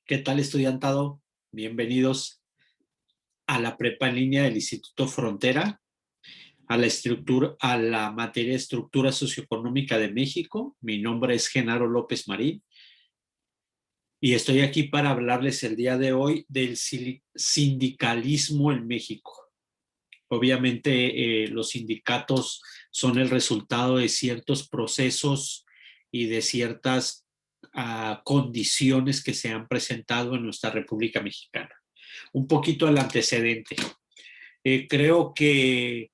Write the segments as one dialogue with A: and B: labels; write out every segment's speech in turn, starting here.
A: ¿Qué tal, estudiantado? Bienvenidos a la prepa en línea del Instituto Frontera, a la materia de estructura socioeconómica de México. Mi nombre es Genaro López Marín y estoy aquí para hablarles el día de hoy del sindicalismo en México. Obviamente, los sindicatos son el resultado de ciertos procesos y de ciertas condiciones que se han presentado en nuestra República Mexicana. Un poquito el antecedente. Creo que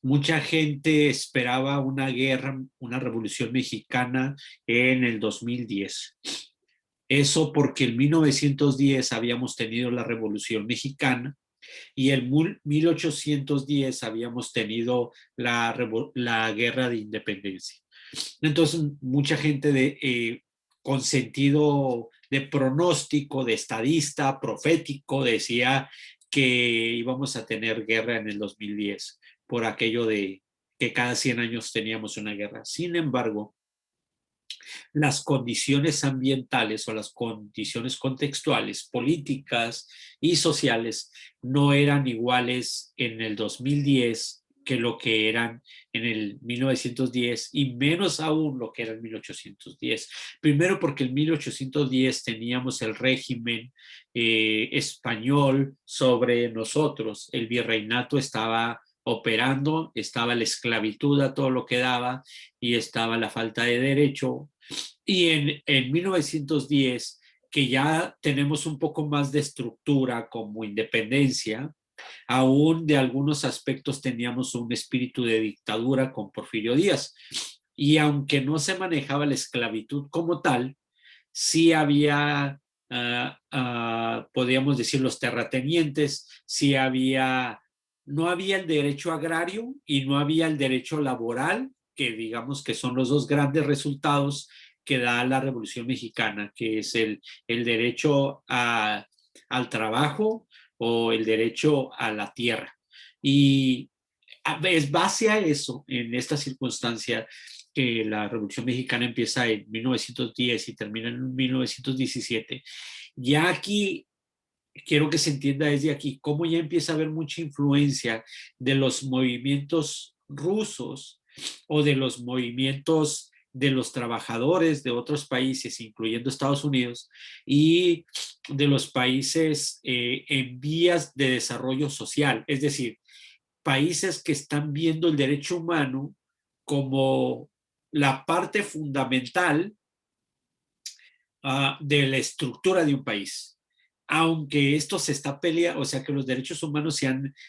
A: mucha gente esperaba una guerra, una revolución mexicana en el 2010. Eso porque en 1910 habíamos tenido la Revolución Mexicana y en 1810 habíamos tenido la Guerra de Independencia. Entonces, mucha gente con sentido de pronóstico, de estadista, profético, decía que íbamos a tener guerra en el 2010 por aquello de que cada 100 años teníamos una guerra. Sin embargo, las condiciones ambientales o las condiciones contextuales, políticas y sociales no eran iguales en el 2010 que lo que eran en el 1910 y menos aún lo que era en 1810. Primero porque en 1810 teníamos el régimen español sobre nosotros, el virreinato estaba operando, estaba la esclavitud a todo lo que daba y estaba la falta de derecho. Y en 1910, que ya tenemos un poco más de estructura como independencia, aún de algunos aspectos teníamos un espíritu de dictadura con Porfirio Díaz. Y aunque no se manejaba la esclavitud como tal, sí había, podríamos decir, los terratenientes, sí había, no había el derecho agrario y no había el derecho laboral, que digamos que son los dos grandes resultados que da la Revolución Mexicana, que es el derecho al trabajo o el derecho a la tierra. Y es base a eso, en esta circunstancia, que la Revolución Mexicana empieza en 1910 y termina en 1917. Ya aquí, quiero que se entienda desde aquí, cómo ya empieza a haber mucha influencia de los movimientos rusos o de los movimientos de los trabajadores de otros países, incluyendo Estados Unidos, y de los países en vías de desarrollo social, es decir, países que están viendo el derecho humano como la parte fundamental de la estructura de un país. Aunque esto se está peleando, o sea que los derechos humanos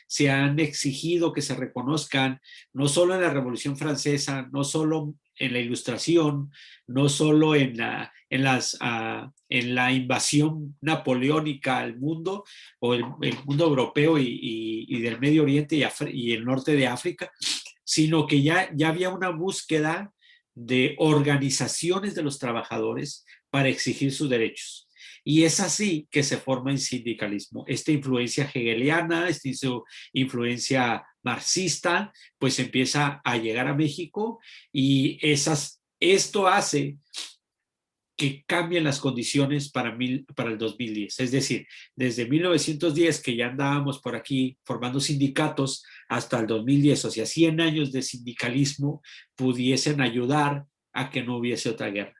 A: se han exigido que se reconozcan, no solo en la Revolución Francesa, no solo en la Ilustración, no solo en la invasión napoleónica al mundo, o el mundo europeo y del Medio Oriente y el norte de África, sino que ya había una búsqueda de organizaciones de los trabajadores para exigir sus derechos. Y es así que se forma el sindicalismo. Esta influencia hegeliana, esta influencia marxista, pues empieza a llegar a México y esto hace que cambien las condiciones para el 2010. Es decir, desde 1910, que ya andábamos por aquí formando sindicatos, hasta el 2010, o sea, 100 años de sindicalismo pudiesen ayudar a que no hubiese otra guerra.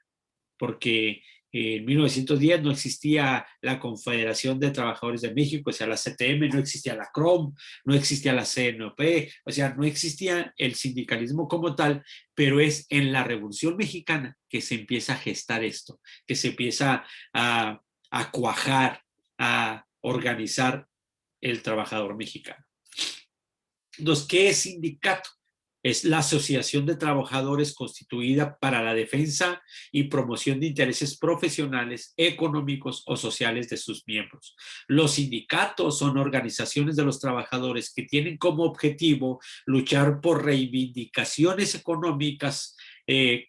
A: Porque en 1910 no existía la Confederación de Trabajadores de México, o sea, la CTM, no existía la CROM, no existía la CNOP, o sea, no existía el sindicalismo como tal, pero es en la Revolución Mexicana que se empieza a gestar esto, que se empieza a cuajar, a organizar el trabajador mexicano. Entonces, ¿qué es sindicato? Es la asociación de trabajadores constituida para la defensa y promoción de intereses profesionales, económicos o sociales de sus miembros. Los sindicatos son organizaciones de los trabajadores que tienen como objetivo luchar por reivindicaciones económicas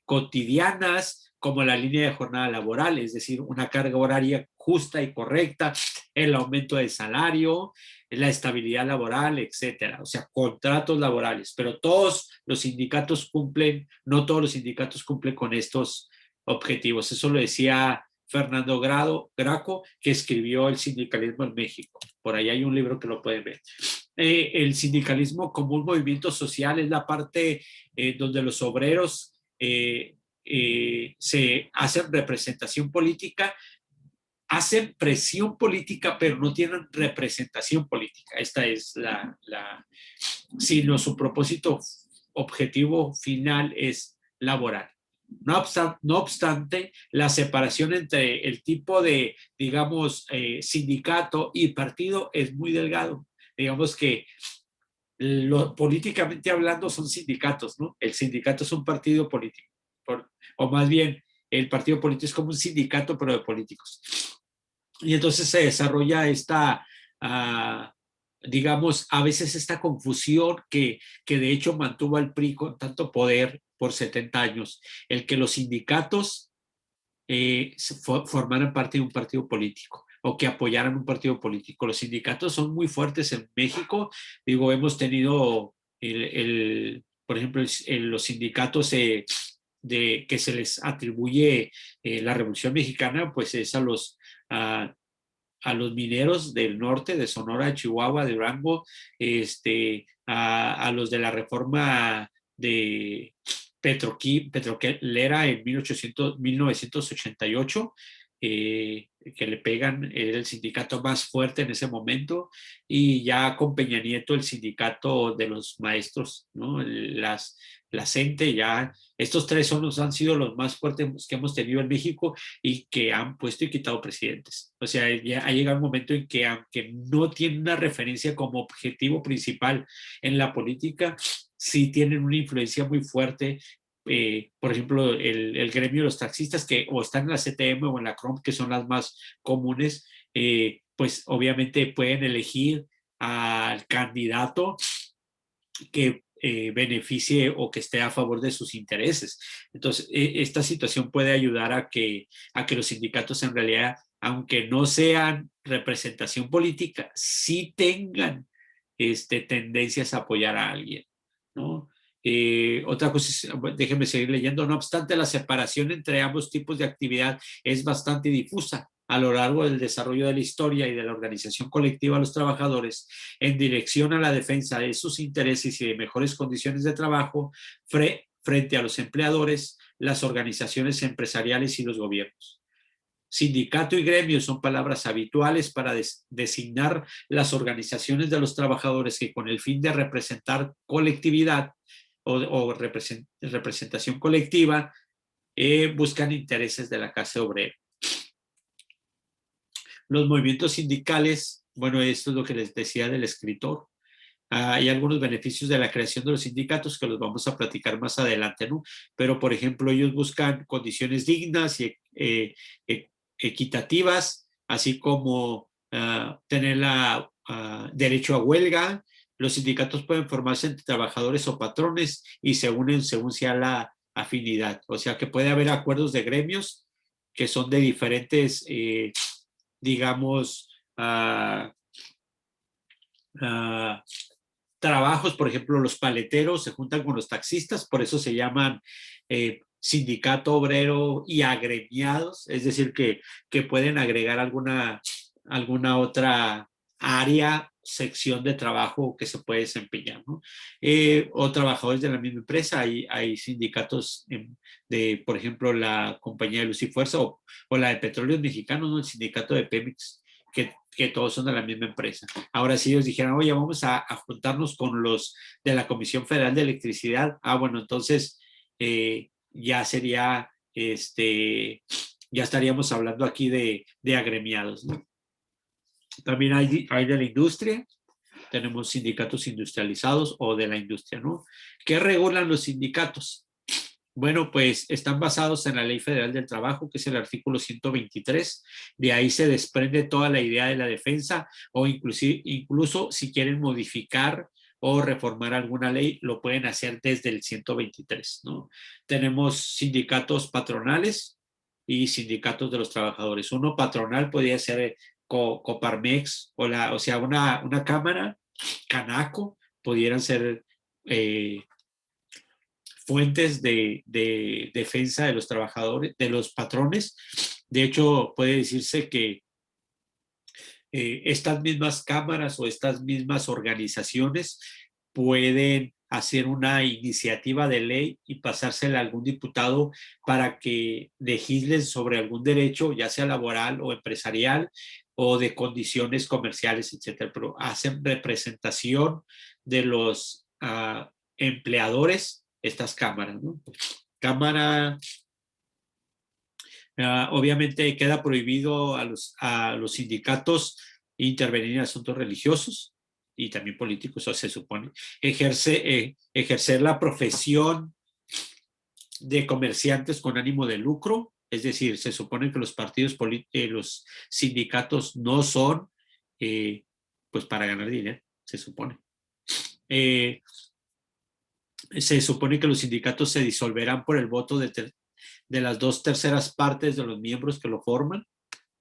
A: cotidianas, como la línea de jornada laboral, es decir, una carga horaria justa y correcta, el aumento del salario, la estabilidad laboral, etcétera. O sea, contratos laborales, pero todos los sindicatos cumplen, no todos los sindicatos cumplen con estos objetivos. Eso lo decía Fernando Graco, que escribió El sindicalismo en México. Por ahí hay un libro que lo pueden ver. El sindicalismo como un movimiento social es la parte donde los obreros se hacen representación política, hacen presión política, pero no tienen representación política. Esta es sino su propósito objetivo final es laboral. No obstante, la separación entre el tipo de, digamos, sindicato y partido es muy delgado. Digamos que políticamente hablando son sindicatos, ¿no? El sindicato es un partido político, o más bien el partido político es como un sindicato, pero de políticos. Y entonces se desarrolla digamos, a veces esta confusión que de hecho mantuvo al PRI con tanto poder por 70 años, el que los sindicatos formaran parte de un partido político o que apoyaran un partido político. Los sindicatos son muy fuertes en México. Digo, hemos tenido, por ejemplo, los sindicatos que se les atribuye la Revolución Mexicana, pues es a los mineros del norte, de Sonora, Chihuahua, de Durango, a los de la reforma de petrolera en 1988, que le pegan, era el sindicato más fuerte en ese momento, y ya con Peña Nieto el sindicato de los maestros, ¿no? La CENTE, ya estos tres han sido los más fuertes que hemos tenido en México y que han puesto y quitado presidentes. O sea, ya ha llegado un momento en que, aunque no tienen una referencia como objetivo principal en la política, sí tienen una influencia muy fuerte. Por ejemplo, el gremio de los taxistas que o están en la CTM o en la CROM, que son las más comunes, pues obviamente pueden elegir al candidato que beneficie o que esté a favor de sus intereses. Entonces, esta situación puede ayudar a que los sindicatos en realidad, aunque no sean representación política, sí tengan tendencias a apoyar a alguien, ¿no? Otra cosa, déjenme seguir leyendo. No obstante, la separación entre ambos tipos de actividad es bastante difusa a lo largo del desarrollo de la historia y de la organización colectiva de los trabajadores en dirección a la defensa de sus intereses y de mejores condiciones de trabajo frente a los empleadores, las organizaciones empresariales y los gobiernos. Sindicato y gremio son palabras habituales para designar las organizaciones de los trabajadores que, con el fin de representar colectividad o representación colectiva, buscan intereses de la clase obrera. Los movimientos sindicales, bueno, esto es lo que les decía del escritor. Hay algunos beneficios de la creación de los sindicatos que los vamos a platicar más adelante, ¿no? Pero, por ejemplo, ellos buscan condiciones dignas y equitativas, así como tener derecho a huelga. Los sindicatos pueden formarse entre trabajadores o patrones y se unen según sea la afinidad. O sea que puede haber acuerdos de gremios que son de diferentes, digamos, trabajos. Por ejemplo, los paleteros se juntan con los taxistas, por eso se llaman sindicato obrero y agremiados, es decir, que pueden agregar alguna otra área, sección de trabajo que se puede desempeñar, ¿no? O trabajadores de la misma empresa. Hay sindicatos por ejemplo, la compañía de Luz y Fuerza o la de Petróleos Mexicanos, ¿no? El sindicato de Pemex, que todos son de la misma empresa. Ahora, si ellos dijeran, oye, vamos a juntarnos con los de la Comisión Federal de Electricidad, bueno, entonces ya sería, ya estaríamos hablando aquí de agremiados, ¿no? También hay de la industria, tenemos sindicatos industrializados o de la industria, ¿no? ¿Qué regulan los sindicatos? Bueno, pues están basados en la Ley Federal del Trabajo, que es el artículo 123. De ahí se desprende toda la idea de la defensa, o incluso si quieren modificar o reformar alguna ley, lo pueden hacer desde el 123, ¿no? Tenemos sindicatos patronales y sindicatos de los trabajadores. Uno patronal podría ser Coparmex o sea, una cámara, Canaco, pudieran ser fuentes de defensa de los trabajadores, de los patrones. De hecho, puede decirse que estas mismas cámaras o estas mismas organizaciones pueden hacer una iniciativa de ley y pasársela a algún diputado para que legislen sobre algún derecho, ya sea laboral o empresarial o de condiciones comerciales, etcétera, pero hacen representación de los empleadores estas cámaras, ¿no? Cámara, obviamente queda prohibido a los sindicatos intervenir en asuntos religiosos y también políticos, o se supone, ejercer la profesión de comerciantes con ánimo de lucro, es decir, se supone que los sindicatos no son pues para ganar dinero, se supone. Se supone que los sindicatos se disolverán por el voto de las 2/3 partes de los miembros que lo forman,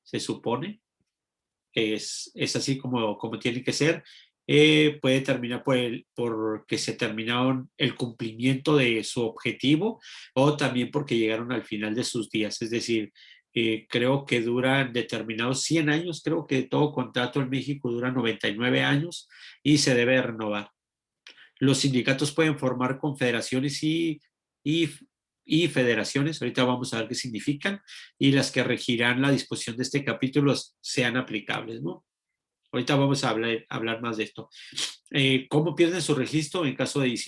A: se supone que es así como tiene que ser. Puede terminar porque se terminaron el cumplimiento de su objetivo o también porque llegaron al final de sus días. Es decir, creo que duran determinados 100 años, creo que todo contrato en México dura 99 años y se debe renovar. Los sindicatos pueden formar confederaciones y, y federaciones, ahorita vamos a ver qué significan, y las que regirán la disposición de este capítulo sean aplicables, ¿no? Ahorita vamos a hablar más de esto. ¿Cómo pierden su registro en caso de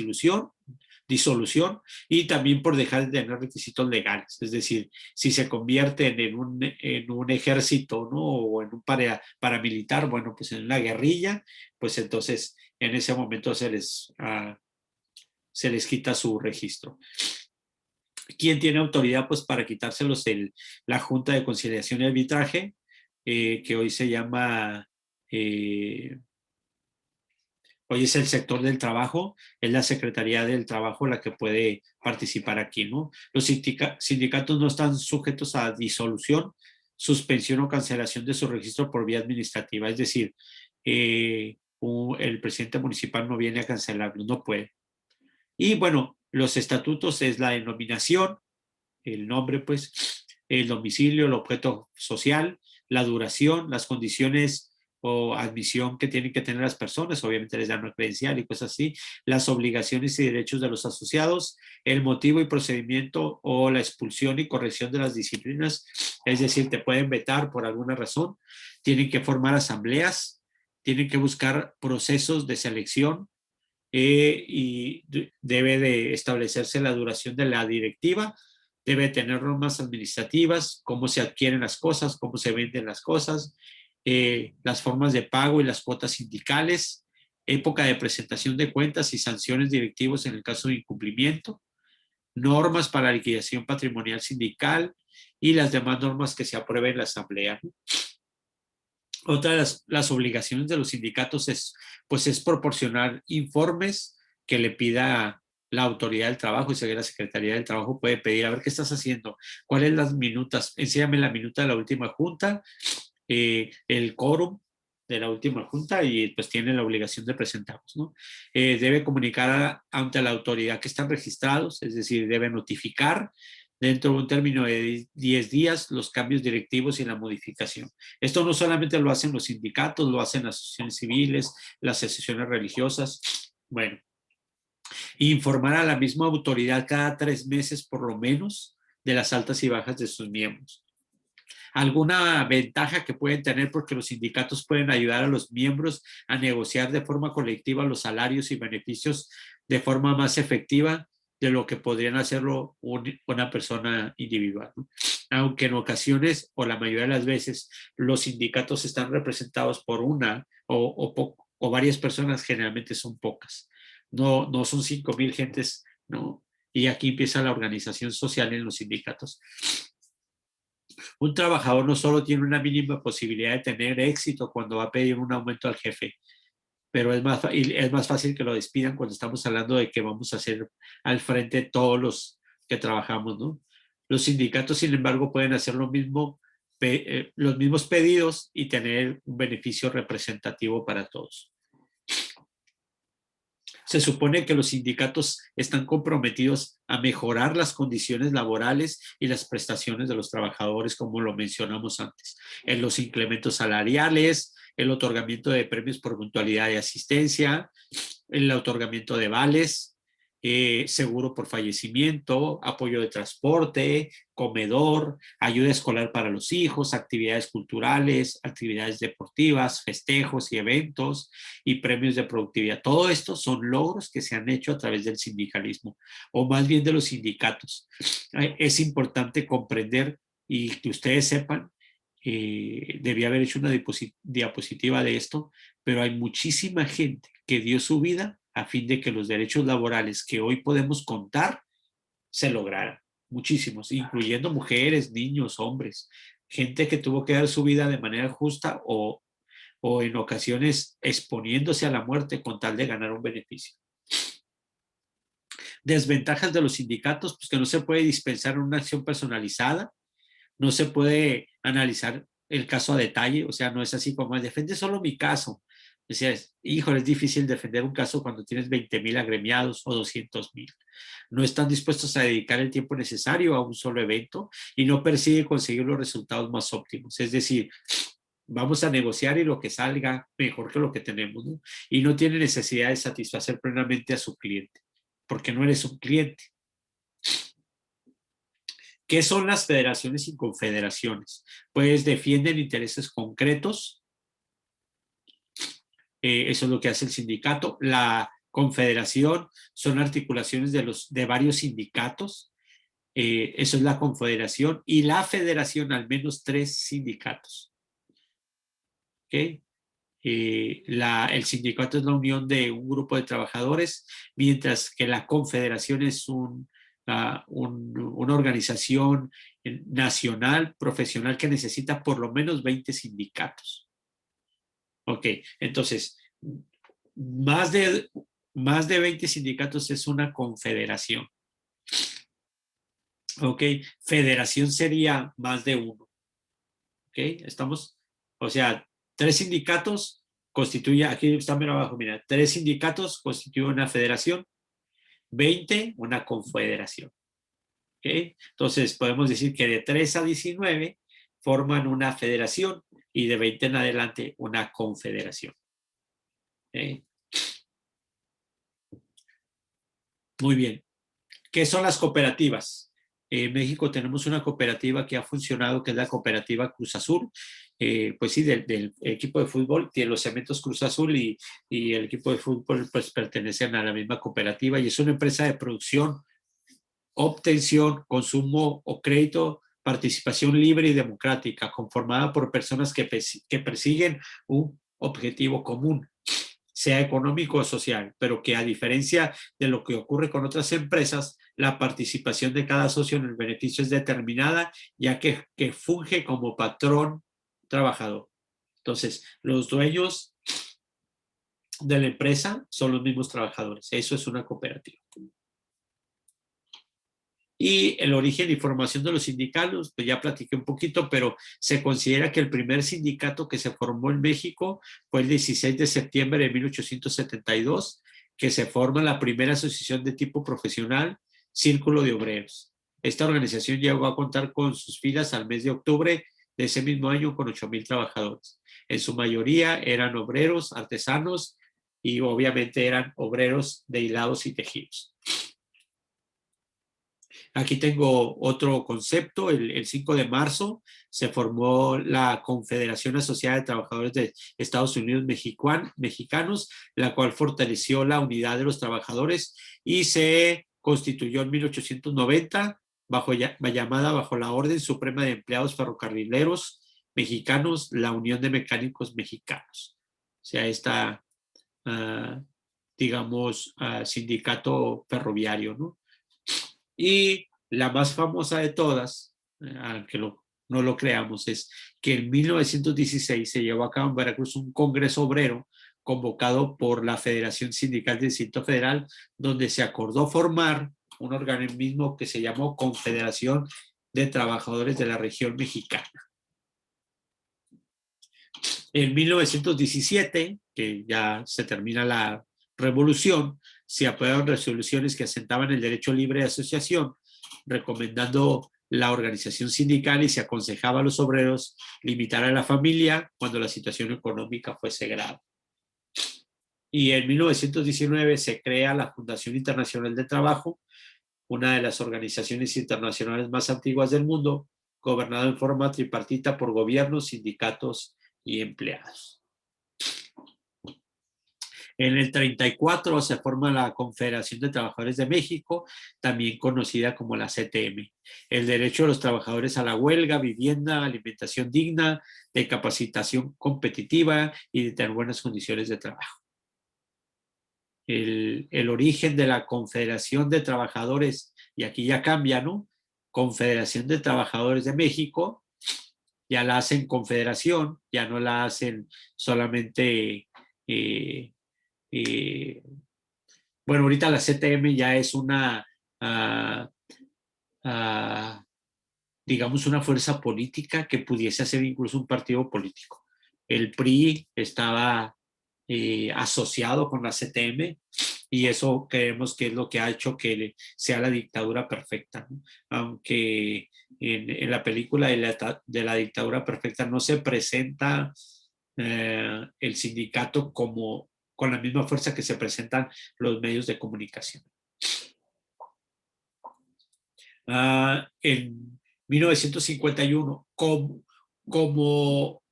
A: disolución y también por dejar de tener requisitos legales? Es decir, si se convierten en un ejército, ¿no? O en un paramilitar, bueno, pues en una guerrilla, pues entonces en ese momento se les quita su registro. ¿Quién tiene autoridad pues para quitárselos? La Junta de Conciliación y Arbitraje, que hoy se llama, hoy es el sector del trabajo, es la Secretaría del Trabajo la que puede participar aquí, ¿no? Los sindicatos no están sujetos a disolución, suspensión o cancelación de su registro por vía administrativa, es decir, el presidente municipal no viene a cancelarlo, no puede. Y bueno, los estatutos es la denominación, el nombre, pues, el domicilio, el objeto social, la duración, las condiciones o admisión que tienen que tener las personas, obviamente les dan una credencial y cosas así, las obligaciones y derechos de los asociados, el motivo y procedimiento o la expulsión y corrección de las disciplinas, es decir, te pueden vetar por alguna razón, tienen que formar asambleas, tienen que buscar procesos de selección, y debe de establecerse la duración de la directiva, debe tener normas administrativas, cómo se adquieren las cosas, cómo se venden las cosas, las formas de pago y las cuotas sindicales, época de presentación de cuentas y sanciones directivos en el caso de incumplimiento, normas para la liquidación patrimonial sindical y las demás normas que se aprueben en la asamblea, ¿no? Otra de las obligaciones de los sindicatos pues es proporcionar informes que le pida la autoridad del trabajo, y si la Secretaría del Trabajo puede pedir, a ver qué estás haciendo, cuáles las minutas, enséñame la minuta de la última junta, el quórum de la última junta, y pues tiene la obligación de presentarlos, ¿no? Debe comunicar ante la autoridad que están registrados, es decir, debe notificar dentro de un término de 10 días los cambios directivos y la modificación. Esto no solamente lo hacen los sindicatos, lo hacen las asociaciones civiles, las asociaciones religiosas. Bueno, informar a la misma autoridad cada 3 meses por lo menos de las altas y bajas de sus miembros. Alguna ventaja que pueden tener, porque los sindicatos pueden ayudar a los miembros a negociar de forma colectiva los salarios y beneficios de forma más efectiva de lo que podrían hacerlo una persona individual, ¿no? Aunque en ocasiones o la mayoría de las veces los sindicatos están representados por una o varias personas, generalmente son pocas, no son 5,000 gentes, ¿no? Y aquí empieza la organización social en los sindicatos. Un trabajador no solo tiene una mínima posibilidad de tener éxito cuando va a pedir un aumento al jefe, pero es más fácil que lo despidan cuando estamos hablando de que vamos a hacer al frente todos los que trabajamos, ¿no? Los sindicatos, sin embargo, pueden hacer lo mismo, los mismos pedidos y tener un beneficio representativo para todos. Se supone que los sindicatos están comprometidos a mejorar las condiciones laborales y las prestaciones de los trabajadores, como lo mencionamos antes, en los incrementos salariales, el otorgamiento de premios por puntualidad y asistencia, el otorgamiento de vales, seguro por fallecimiento, apoyo de transporte, comedor, ayuda escolar para los hijos, actividades culturales, actividades deportivas, festejos y eventos y premios de productividad. Todo esto son logros que se han hecho a través del sindicalismo, o más bien de los sindicatos. Es importante comprender y que ustedes sepan, debía haber hecho una diapositiva de esto, pero hay muchísima gente que dio su vida a fin de que los derechos laborales que hoy podemos contar se lograran. Muchísimos, incluyendo mujeres, niños, hombres, gente que tuvo que dar su vida de manera justa o en ocasiones exponiéndose a la muerte con tal de ganar un beneficio. Desventajas de los sindicatos, pues que no se puede dispensar una acción personalizada, no se puede analizar el caso a detalle, o sea, no es así como, defiende solo mi caso. Decías, híjole, es difícil defender un caso cuando tienes 20,000 agremiados o 200,000. No están dispuestos a dedicar el tiempo necesario a un solo evento y no persigue conseguir los resultados más óptimos. Es decir, vamos a negociar y lo que salga mejor que lo que tenemos, ¿no? Y no tiene necesidad de satisfacer plenamente a su cliente, porque no eres un cliente. ¿Qué son las federaciones y confederaciones? Pues defienden intereses concretos, eso es lo que hace el sindicato. La confederación son articulaciones de varios sindicatos, eso es la confederación, y la federación al menos 3 sindicatos. ¿Okay? El sindicato es la unión de un grupo de trabajadores, mientras que la confederación es una organización nacional, profesional, que necesita por lo menos 20 sindicatos. Ok, entonces, más de, más de 20 sindicatos es una confederación. Ok, federación sería más de uno. Ok, estamos, o sea, 3 sindicatos constituye, aquí está mero abajo, mira, 3 sindicatos constituyen una federación, 20 una confederación. ¿Okay? Entonces podemos decir que de 3 a 19 forman una federación y de 20 en adelante una confederación. ¿Okay? Muy bien. ¿Qué son las cooperativas? En México tenemos una cooperativa que ha funcionado, que es la cooperativa Cruz Azul. Pues sí, del equipo de fútbol, tiene los cementos Cruz Azul y el equipo de fútbol pues pertenecen a la misma cooperativa y es una empresa de producción, obtención, consumo o crédito, participación libre y democrática, conformada por personas que persiguen un objetivo común, sea económico o social, pero que a diferencia de lo que ocurre con otras empresas, la participación de cada socio en el beneficio es determinada, ya que funge como patrón trabajador. Entonces, los dueños de la empresa son los mismos trabajadores. Eso es una cooperativa. Y el origen y formación de los sindicatos, pues ya platiqué un poquito, pero se considera que el primer sindicato que se formó en México fue el 16 de septiembre de 1872, que se forma la primera asociación de tipo profesional, Círculo de Obreros. Esta organización llegó a contar con sus filas al mes de octubre de ese mismo año con 8,000 trabajadores. En su mayoría eran obreros, artesanos y obviamente eran obreros de hilados y tejidos. Aquí tengo otro concepto. El 5 de marzo se formó la Confederación Asociada de Trabajadores de Estados Unidos Mexicanos, la cual fortaleció la unidad de los trabajadores y se constituyó en 1890 llamada bajo la Orden Suprema de Empleados Ferrocarrileros Mexicanos, la Unión de Mecánicos Mexicanos. O sea, esta, digamos, sindicato ferroviario, ¿no? Y la más famosa de todas, aunque no lo creamos, es que en 1916 se llevó a cabo en Veracruz un congreso obrero convocado por la Federación Sindical del Distrito Federal, donde se acordó formar un organismo que se llamó Confederación de Trabajadores de la Región Mexicana. En 1917, que ya se termina la revolución, se apoyaron resoluciones que asentaban el derecho libre de asociación, recomendando la organización sindical, y se aconsejaba a los obreros limitar a la familia cuando la situación económica fuese grave. Y en 1919 se crea la Fundación Internacional del Trabajo, una de las organizaciones internacionales más antiguas del mundo, gobernada en forma tripartita por gobiernos, sindicatos y empleados. En el 34 se forma la Confederación de Trabajadores de México, también conocida como la CTM. El derecho de los trabajadores a la huelga, vivienda, alimentación digna, de capacitación competitiva y de tener buenas condiciones de trabajo. El origen de la Confederación de Trabajadores, y aquí ya cambia, ¿no? Confederación de Trabajadores de México, ya la hacen confederación, ya no la hacen solamente, bueno, ahorita la CTM ya es una, uh, uh, digamos, una fuerza política que pudiese ser incluso un partido político. El PRI estaba asociado con la CTM, y eso creemos que es lo que ha hecho que sea la dictadura perfecta, ¿no? Aunque en la película de la dictadura perfecta no se presenta el sindicato como con la misma fuerza que se presentan los medios de comunicación. En 1951, como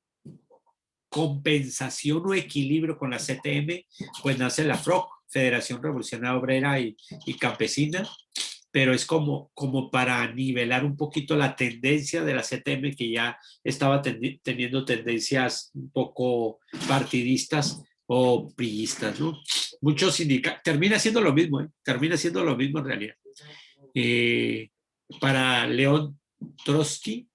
A: compensación o equilibrio con la CTM, pues nace la FROC, Federación Revolucionaria Obrera y Campesina, pero es como para nivelar un poquito la tendencia de la CTM, que ya estaba teniendo tendencias un poco partidistas o priistas, ¿no? Muchos sindicatos, termina siendo lo mismo, termina siendo lo mismo en realidad. Para León Trotsky,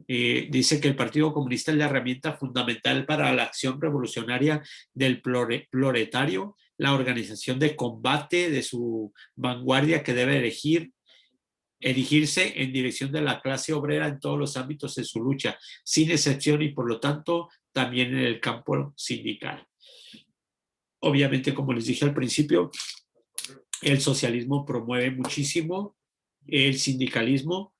A: dice que el Partido Comunista es la herramienta fundamental para la acción revolucionaria del proletario, la organización de combate de su vanguardia que debe erigirse en dirección de la clase obrera en todos los ámbitos de su lucha, sin excepción, y por lo tanto también en el campo sindical. Obviamente, como les dije al principio, el socialismo promueve muchísimo el sindicalismo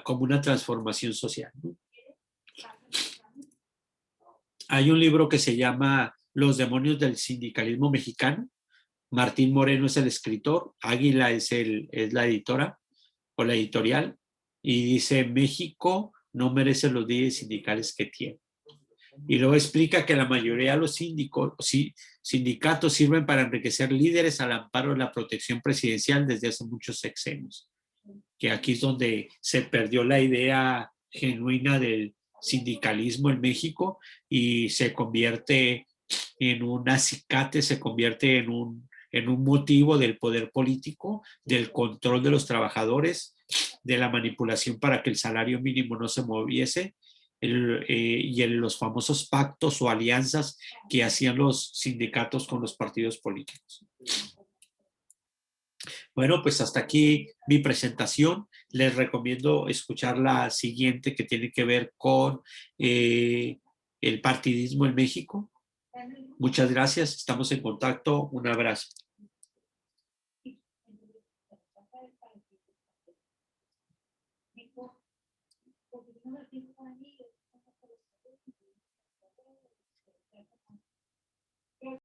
A: como una transformación social, ¿no? Hay un libro que se llama Los demonios del sindicalismo mexicano. Martín Moreno es el escritor, Águila es la editora o la editorial, y dice: México no merece los líderes sindicales que tiene. Y luego explica que la mayoría de los sindicatos sirven para enriquecer líderes al amparo de la protección presidencial desde hace muchos sexenios. Que aquí es donde se perdió la idea genuina del sindicalismo en México, y se convierte en un acicate, se convierte en un motivo del poder político, del control de los trabajadores, de la manipulación para que el salario mínimo no se moviese, y en los famosos pactos o alianzas que hacían los sindicatos con los partidos políticos. Bueno, pues hasta aquí mi presentación. Les recomiendo escuchar la siguiente, que tiene que ver con el partidismo en México. Muchas gracias, estamos en contacto. Un abrazo.